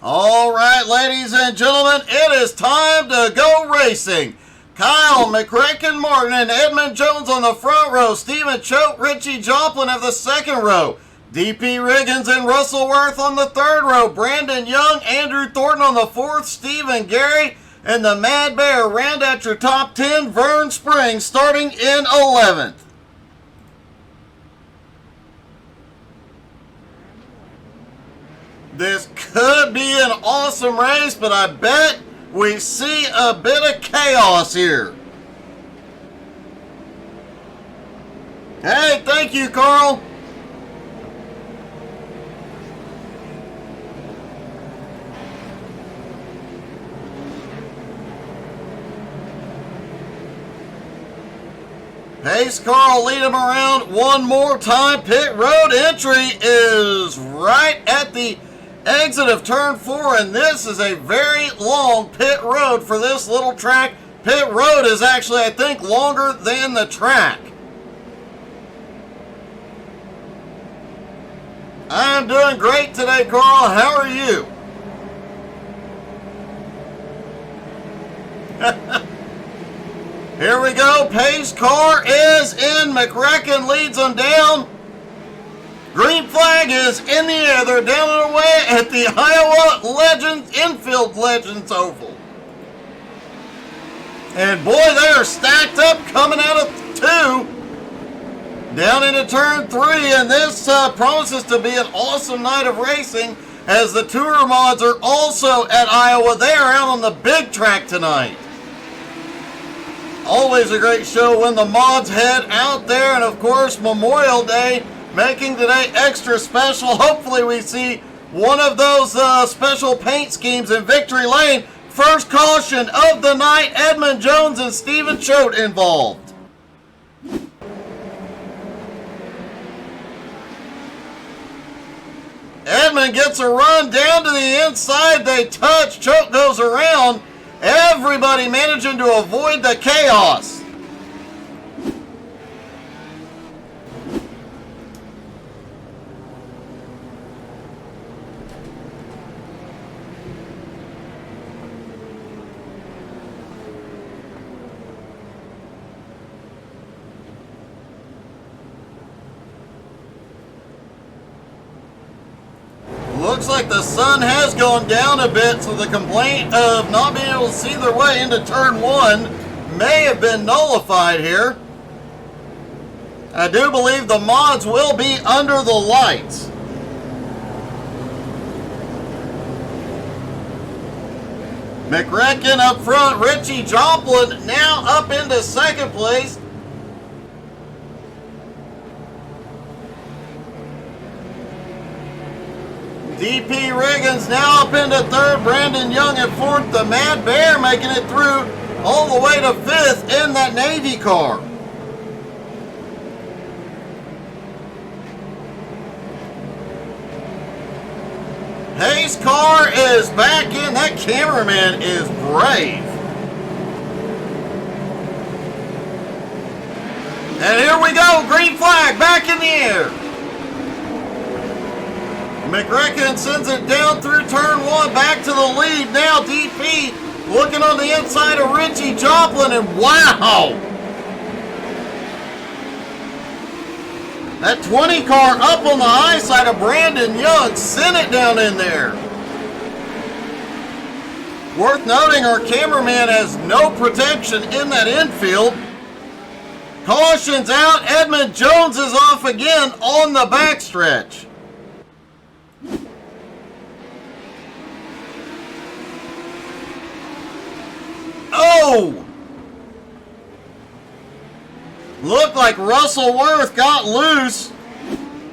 All right, ladies and gentlemen, it is time to go racing. Kyle McCracken Martin and Edmund Jones on the front row. Stephen Choate, Richie Joplin of the second row. DP Riggins and Russell Worth on the third row. Brandon Young, Andrew Thornton on the fourth. Stephen Gary and the Mad Bear round out your top 10. Vern Springs starting in 11th. This could be an awesome race, but I bet we see a bit of chaos here. Hey, thank you, Carl. Pace Carl, lead him around one more time. Pit road entry is right at the exit of turn 4, and this is a very long pit road for this little track. Pit road is actually, I think, longer than the track. I'm doing great today, Carl. How are you? Here we go. Pace car is in. McCracken leads them down. Green flag is in the air. They're down and away at the Iowa Legends, Infield Legends Oval. And boy, they are stacked up coming out of 2. Down into turn 3, and this promises to be an awesome night of racing as the Tour Mods are also at Iowa. They are out on the big track tonight. Always a great show when the mods head out there, and of course Memorial Day making today extra special. Hopefully we see one of those special paint schemes in Victory Lane. First caution of the night, Edmund Jones and Stephen Choate involved. Edmund gets a run down to the inside. They touch. Choate goes around. Everybody managing to avoid the chaos. Looks like the sun has gone down a bit, so the complaint of not being able to see their way into turn 1 may have been nullified here. I do believe the mods will be under the lights. McCracken up front, Richie Joplin now up into second place. DP Riggins now up into third. Brandon Young at fourth. The Mad Bear making it through all the way to fifth in that Navy car. Hayes' car is back in. That cameraman is brave. And here we go. Green flag back in the air. McCracken sends it down through turn 1, back to the lead. Now DP looking on the inside of Richie Joplin, and wow! That 20 car up on the high side of Brandon Young sent it down in there. Worth noting, our cameraman has no protection in that infield. Caution's out. Edmund Jones is off again on the backstretch. Oh! Looked like Russell Worth got loose,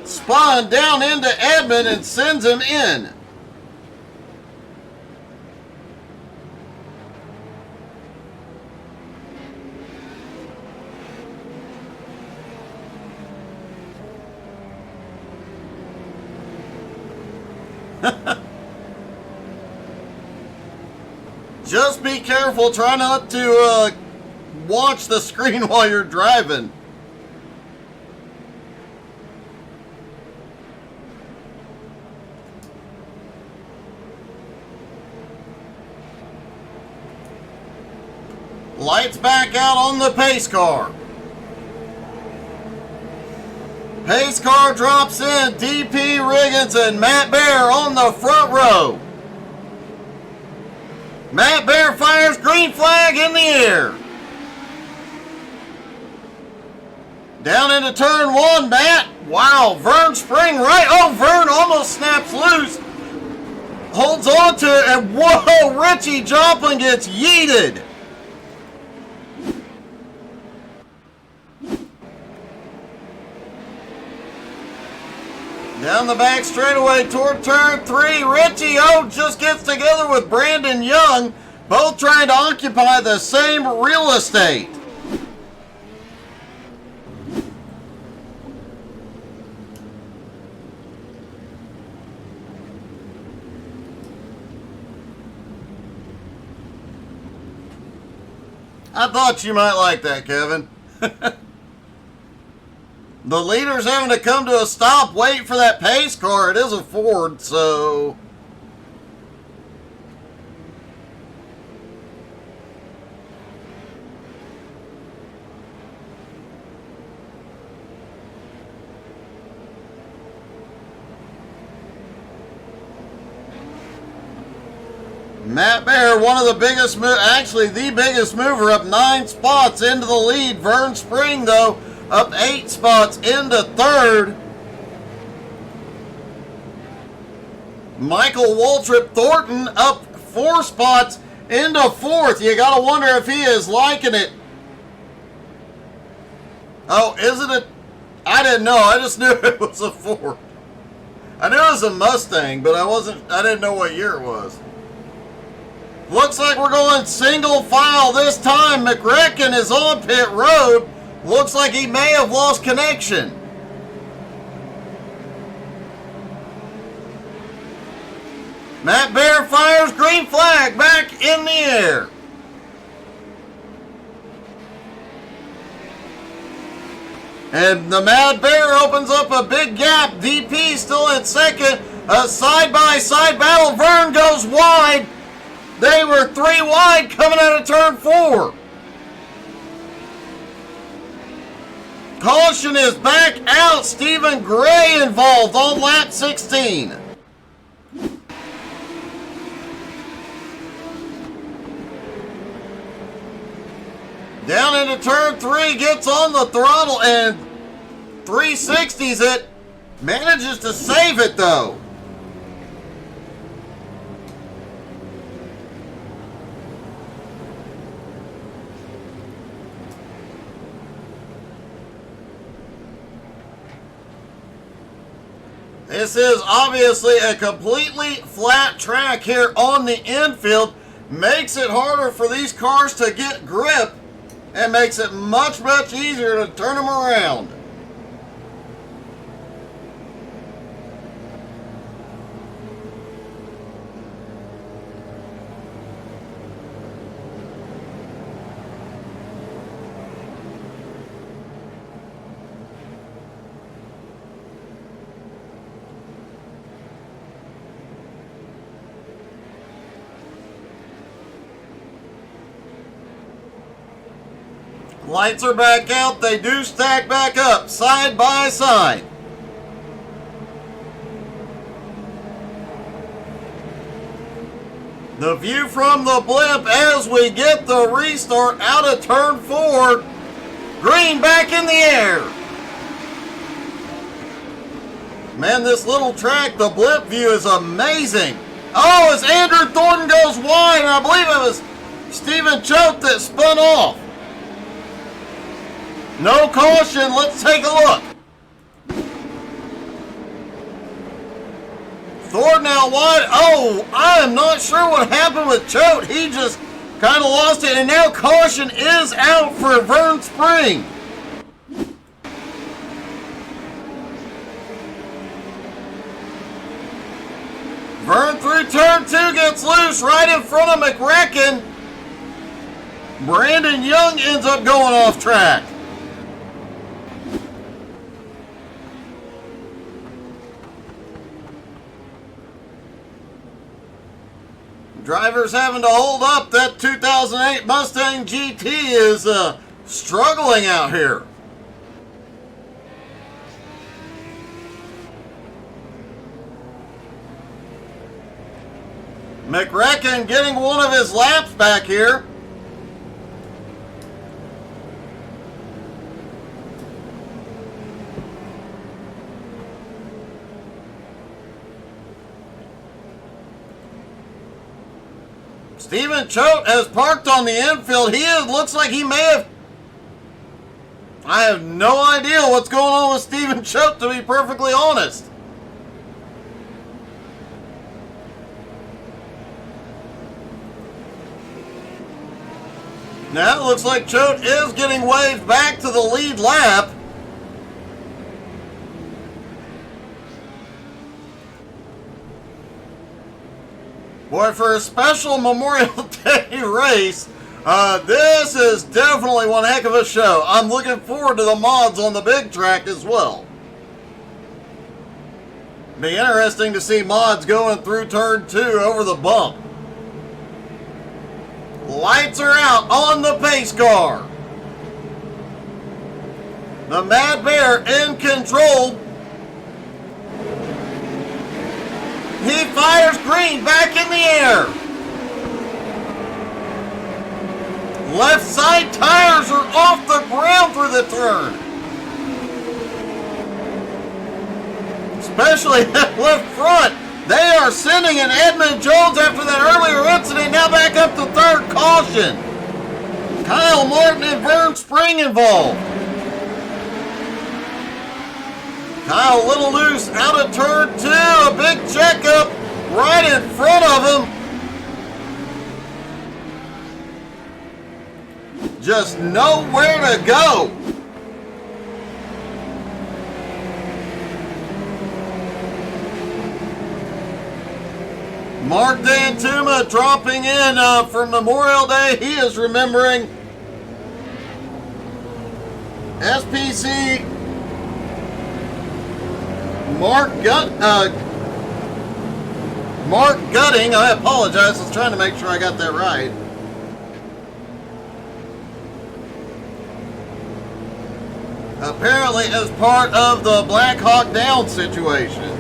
spun down into Edmund and sends him in. Just be careful. Try not to watch the screen while you're driving. Lights back out on the pace car. Pace car drops in. DP Riggins and Matt Bear on the front row. Matt Bear fires green flag in the air. Down into turn one, Matt. Wow, Vern Spring right. Oh, Vern almost snaps loose. Holds on to it, and whoa, Richie Joplin gets yeeted. Down the back straightaway toward turn three, Richie just gets together with Brandon Young, both trying to occupy the same real estate. I thought you might like that, Kevin. The leader's having to come to a stop, wait for that pace car. It is a Ford, so... Matt Bear, one of the biggest, actually the biggest mover, up 9 spots into the lead. Vern Spring, though, up 8 spots into third. Michael Waltrip Thornton up 4 spots into fourth. You gotta wonder if he is liking it. Oh, is it a... I didn't know. I just knew it was a Ford. I knew it was a Mustang, but I didn't know what year it was. Looks like we're going single file this time. McRecken is on pit road. Looks like he may have lost connection. Matt Bear fires green flag back in the air. And the Mad Bear opens up a big gap. DP still in second. A side-by-side battle. Vern goes wide. They were 3 wide coming out of turn 4. Caution is back out. Stephen Gray involved on lap 16. Down into turn 3, gets on the throttle and 360s it. Manages to save it though. This is obviously a completely flat track here on the infield. Makes it harder for these cars to get grip and makes it much easier to turn them around. Lights are back out. They do stack back up side by side. The view from the blimp as we get the restart out of turn 4. Green back in the air. Man, this little track, the blimp view is amazing. Oh, as Andrew Thornton goes wide, and I believe it was Stephen Choate that spun off. No caution. Let's take a look. Thornton out wide. Oh, I am not sure what happened with Choate. He just kind of lost it. And now caution is out for Vern Spring. Vern through turn 2 gets loose right in front of McRecken. Brandon Young ends up going off track. Drivers having to hold up. That 2008 Mustang GT is struggling out here. McRacken getting one of his laps back here. Stephen Choate has parked on the infield. Looks like he may have... I have no idea what's going on with Stephen Choate, to be perfectly honest. Now it looks like Choate is getting waved back to the lead lap. Boy, for a special Memorial Day race, this is definitely one heck of a show. I'm looking forward to the mods on the big track as well. Be interesting to see mods going through turn 2 over the bump. Lights are out on the pace car. The Mad Bear in control. He fires green back in the air. Left side tires are off the ground for the turn. Especially that left front. They are sending an Edmund Jones after that earlier incident. Now back up to third. Caution. Kyle Martin and Vern Spring involved. Kyle a little loose out of turn 2. A big checkup right in front of him. Just nowhere to go. Mark Dantuma dropping in for Memorial Day. He is remembering SPC Mark Gutting. I apologize. I was trying to make sure I got that right. Apparently as part of the Black Hawk Down situation.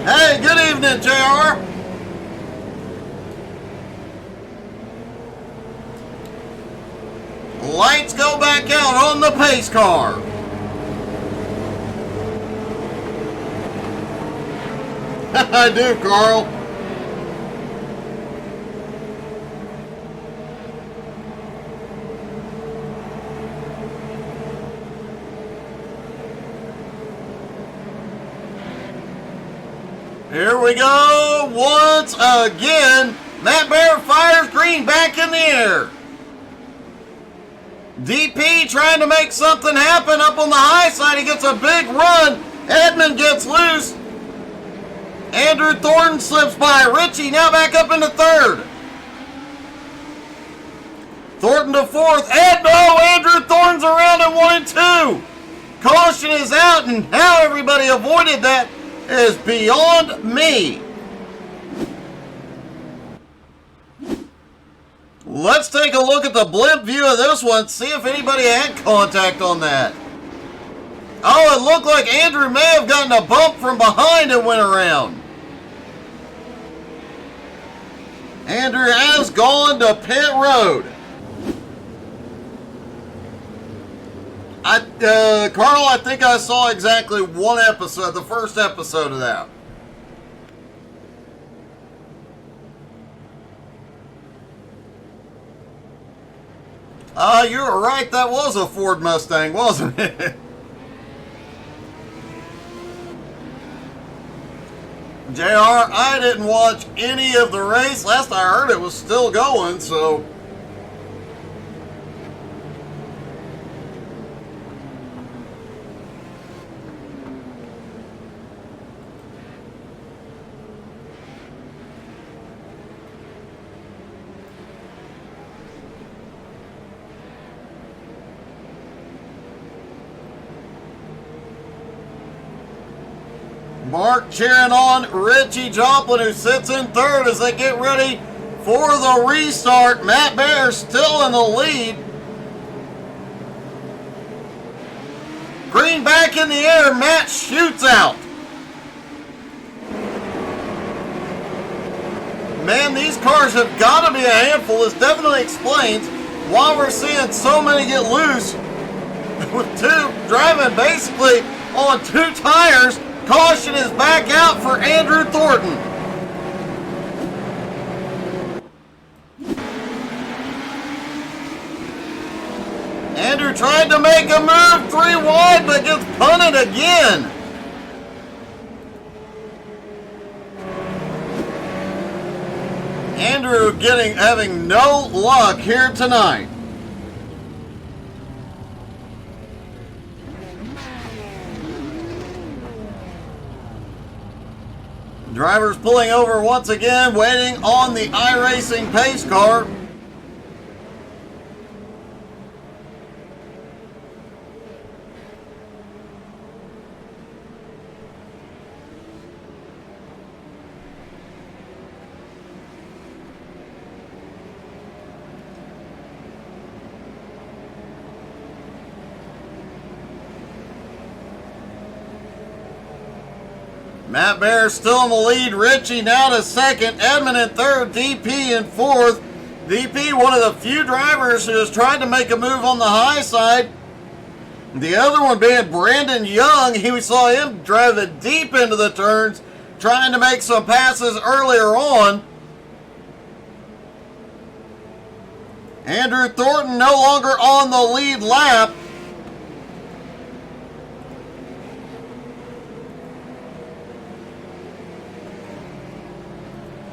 Hey, good evening, JR. Lights go back out on the pace car. I do, Carl. Here we go once again. Matt Bear fires green back in the air. DP trying to make something happen up on the high side. He gets a big run. Edmund gets loose. Andrew Thornton slips by. Richie now back up into third. Thornton to fourth. Andrew Thornton's around in 1 and 2. Caution is out, and how everybody avoided that is beyond me. Let's take a look at the blimp view of this one, see if anybody had contact on that. Oh, it looked like Andrew may have gotten a bump from behind and went around. Andrew has gone to pit road. Carl, I think I saw exactly one episode, the first episode of that. You were right, that was a Ford Mustang, wasn't it? JR, I didn't watch any of the race. Last I heard it was still going, so... Mark cheering on Richie Joplin, who sits in third as they get ready for the restart. Matt Bear still in the lead. Green back in the air. Matt shoots out. Man, these cars have got to be a handful. This definitely explains why we're seeing so many get loose with two driving basically on two tires. Caution is back out for Andrew Thornton. Andrew tried to make a move 3 wide, but gets punted again. Andrew having no luck here tonight. Drivers pulling over once again, waiting on the iRacing pace car. Matt Bear still in the lead. Richie now to second. Edmond in third. DP in fourth. DP, one of the few drivers who has tried to make a move on the high side. The other one being Brandon Young. We saw him driving deep into the turns, trying to make some passes earlier on. Andrew Thornton no longer on the lead lap.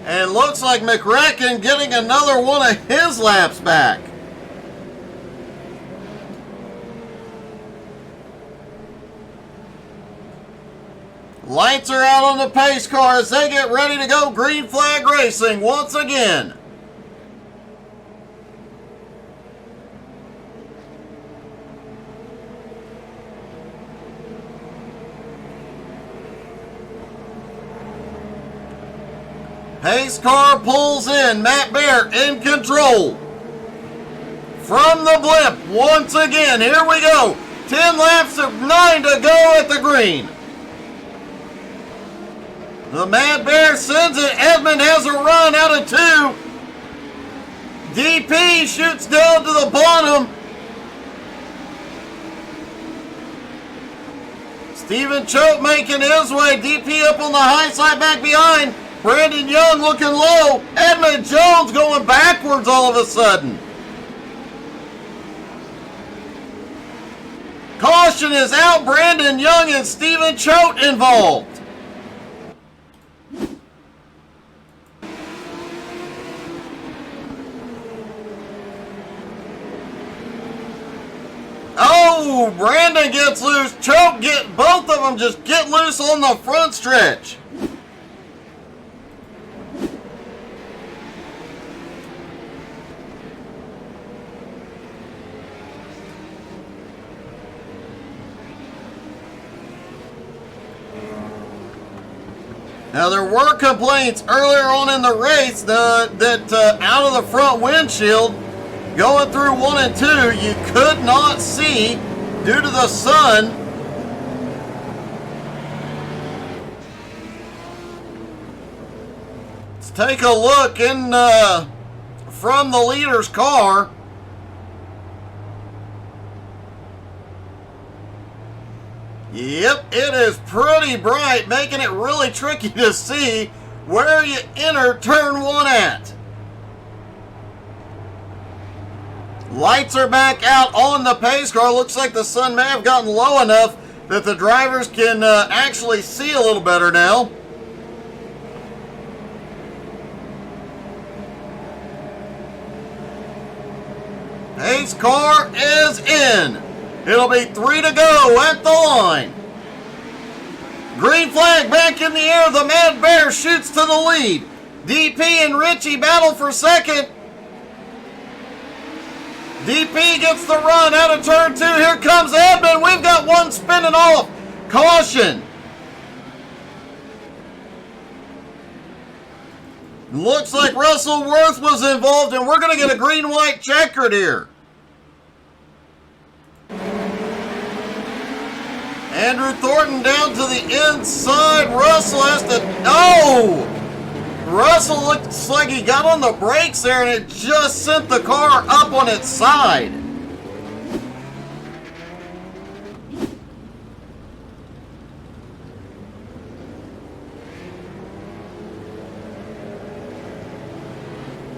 And it looks like McRacken getting another one of his laps back. Lights are out on the pace car as they get ready to go green flag racing once again. Pace car pulls in. Matt Bear in control. From the blimp, once again, here we go. 10 laps of 9 to go at the green. The Matt Bear sends it. Edmond has a run out of 2. DP shoots down to the bottom. Stephen Choate making his way. DP up on the high side, back behind. Brandon Young looking low. Edmund Jones going backwards all of a sudden. Caution is out. Brandon Young and Stephen Choate involved. Oh, Brandon gets loose. Choate both of them just get loose on the front stretch. Now, there were complaints earlier on in the race that out of the front windshield, going through 1 and 2, you could not see due to the sun. Let's take a look from the leader's car. Yep, it is pretty bright, making it really tricky to see where you enter turn 1 at. Lights are back out on the pace car. Looks like the sun may have gotten low enough that the drivers can actually see a little better now. Pace car is in. It'll be 3 to go at the line. Green flag back in the air. The Mad Bear shoots to the lead. DP and Richie battle for second. DP gets the run out of turn 2. Here comes Edmond. We've got one spinning off. Caution. Looks like Russell Worth was involved, and we're going to get a green-white checkered here. Andrew Thornton down to the inside. Russell has to... Oh! Russell looks like he got on the brakes there, and it just sent the car up on its side.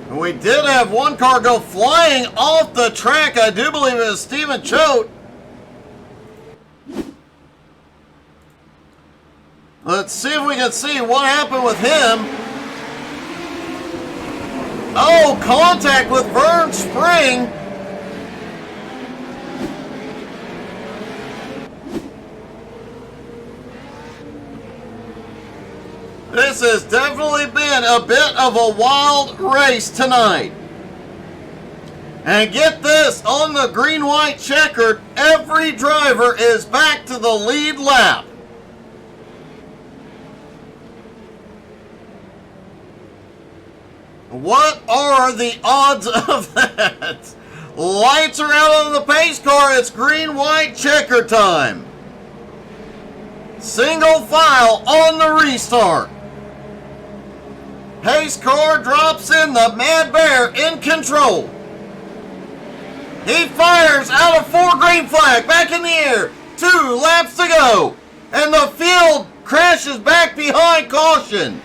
And we did have one car go flying off the track. I do believe it was Stephen Choate. Let's see if we can see what happened with him. Oh, contact with Vern Spring. This has definitely been a bit of a wild race tonight. And get this, on the green-white checkered, every driver is back to the lead lap. What are the odds of that? Lights are out on the pace car. It's green-white checker time. Single file on the restart. Pace car drops in, the Mad Bear in control. He fires out of 4 green flag, back in the air. 2 laps to go. And the field crashes back behind caution.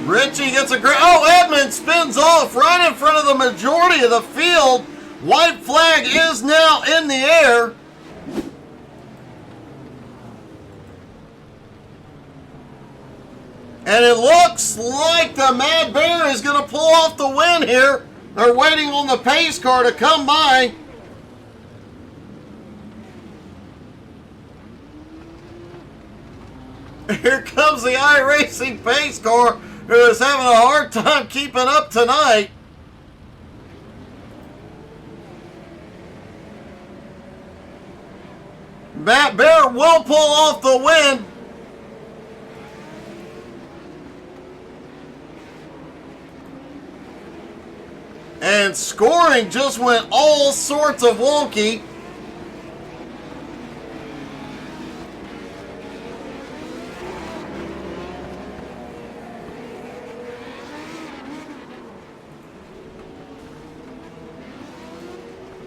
Richie gets a great... Oh, Edmund spins off right in front of the majority of the field. White flag is now in the air. And it looks like the Mad Bear is going to pull off the win here. They're waiting on the pace car to come by. Here comes the iRacing pace car, who is having a hard time keeping up tonight. Matt Bear will pull off the win. And scoring just went all sorts of wonky.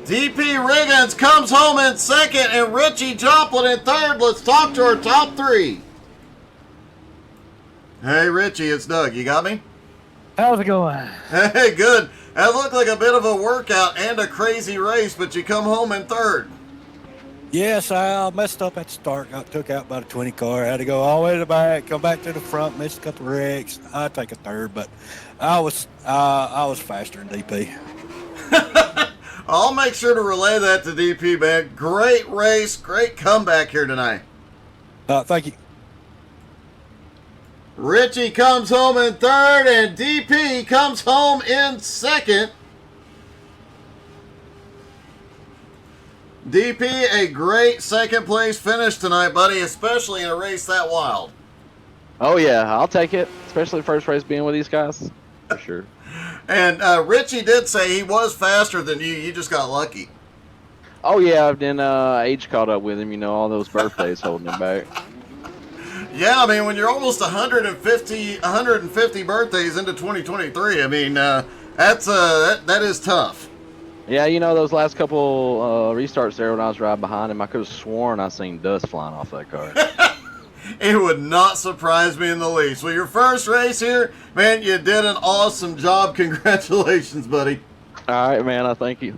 DP Riggins comes home in second and Richie Joplin in third. Let's talk to our top 3. Hey, Richie, it's Doug. You got me? How's it going? Hey, good. That looked like a bit of a workout and a crazy race, but you come home in third. Yes, I messed up at the start. Got took out by the 20 car. Had to go all the way to the back, come back to the front, missed a couple of wrecks. I'd take a third, but I was faster than DP. I'll make sure to relay that to DP, man. Great race, great comeback here tonight. Thank you. Richie comes home in third, and DP comes home in second. DP, a great second place finish tonight, buddy, especially in a race that wild. Oh, yeah, I'll take it, especially first race being with these guys, for sure. And Richie did say he was faster than you. You just got lucky. Oh, yeah, then age caught up with him, you know, all those birthdays holding him back. Yeah, I mean, when you're almost 150 birthdays into 2023, I mean, that is tough. Yeah, you know, those last couple restarts there when I was riding behind him, I could have sworn I seen dust flying off that car. It would not surprise me in the least. Well, your first race here, man, you did an awesome job. Congratulations, buddy. All right, man, I thank you.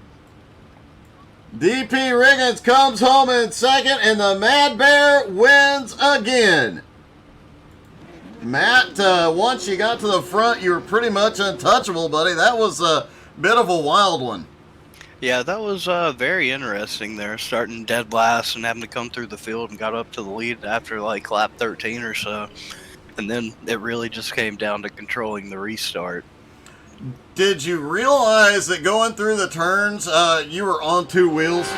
DP Riggins comes home in second, and the Mad Bear wins again. Matt, once you got to the front, you were pretty much untouchable, buddy. That was a bit of a wild one. Yeah, that was very interesting there, starting dead last and having to come through the field and got up to the lead after like lap 13 or so. And then it really just came down to controlling the restart. Did you realize that going through the turns, you were on two wheels?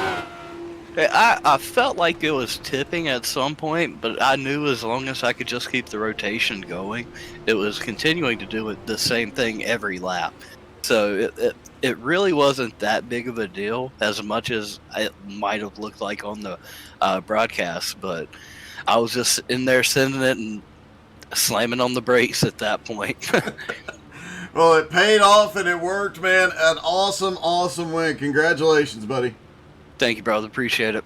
I felt like it was tipping at some point, but I knew as long as I could just keep the rotation going, it was continuing to do the same thing every lap. So it really wasn't that big of a deal as much as it might have looked like on the broadcast, but I was just in there sending it and slamming on the brakes at that point. Well, it paid off and it worked, man. An awesome, awesome win. Congratulations, buddy. Thank you, brother. Appreciate it.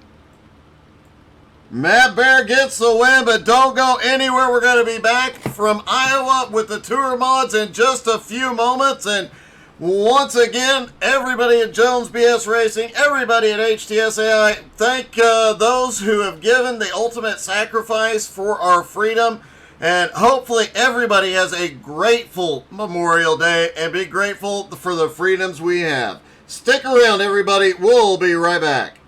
Matt Bear gets the win, but don't go anywhere. We're going to be back from Iowa with the Tour Mods in just a few moments. And once again, everybody at Jones BS Racing, everybody at HTSAI, thank those who have given the ultimate sacrifice for our freedom. And hopefully everybody has a grateful Memorial Day and be grateful for the freedoms we have. Stick around, everybody. We'll be right back.